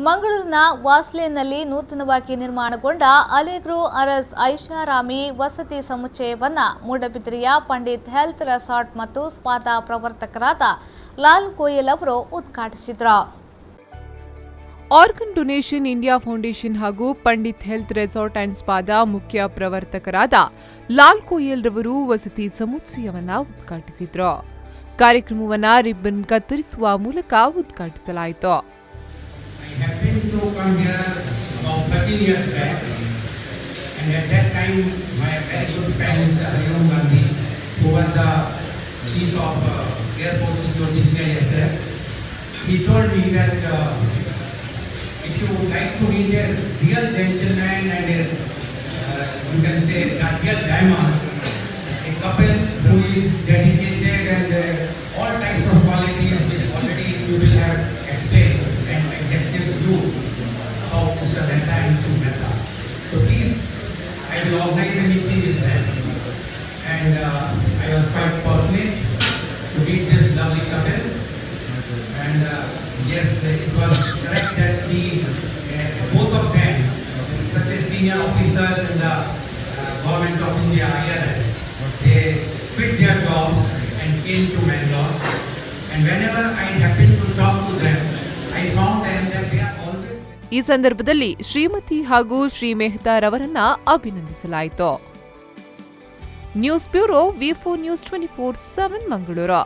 ಮಂಗಳೂರಿನ ವಾಸ್ಲೆನಲ್ಲಿ ನೂತನವಾಗಿ ನಿರ್ಮಾಣಗೊಂಡ ಅಲೆಗ್ರೋ ಅರಸ್ ಐಷಾರಾಮಿ ವಸತಿ ಸಮುಚ್ಚಯವನ್ನು ಮೂಡಬಿದಿರೆಯ ಪಂಡಿತ್ ಹೆಲ್ತ್ ರೆಸಾರ್ಟ್ ಮತ್ತು ಸ್ಪಾದ ಪ್ರವರ್ತಕರಾದ ಲಾಲ್ ಗೋಯಲ್ ಅವರು ಉದ್ಘಾಟಿಸಿದರು. ಆರ್ಗನ್ ಡೊನೇಷನ್ ಇಂಡಿಯಾ ಫೌಂಡೇಶನ್ ಹಾಗೂ ಪಂಡಿತ್ ಹೆಲ್ತ್ ರೆಸಾರ್ಟ್ ಅಂಡ್ ಸ್ಪಾದ ಮುಖ್ಯ ಪ್ರವರ್ತಕರಾದ ಲಾಲ್ ಗೋಯಲ್ ರವರು ವಸತಿ ಸಮುಚ್ಚಯವನ್ನು ಉದ್ಘಾಟಿಸಿದರು. ಕಾರ್ಯಕ್ರಮವನ್ನು ರಿಬ್ಬನ್ ಕತ್ತರಿಸುವ ಮೂಲಕ ಉದ್ಘಾಟಿಸಲಾಯಿತು. I happened to come here about 13 years back, and at that time my very good friend Mr. Hariom Gandhi, who was the chief of Air Force Security CISF, he told me that if you would like to meet a real gentleman and you can say a real diamond, a couple who is dedicated and all types of qualities which already you will have explained and executives do about Mr. Mehta and Mrs. Mehta. So please, I will organize a meeting with them. And I was quite fortunate to meet this lovely couple. And yes, it was correct that both of them, such as senior officers in the government of India, IRS, they quit their jobs and came to Bangalore. And whenever I happened to talk to them, I found them that they are always. ಈ ಸಂದರ್ಭದಲ್ಲಿ ಶ್ರೀಮತಿ ಹಾಗೂ ಶ್ರೀ ಮೆಹ್ತಾ ರವರನ್ನ ಅಭಿನಂದಿಸಲಾಯಿತು. News bureau V4 News 24/7 Mangaluru.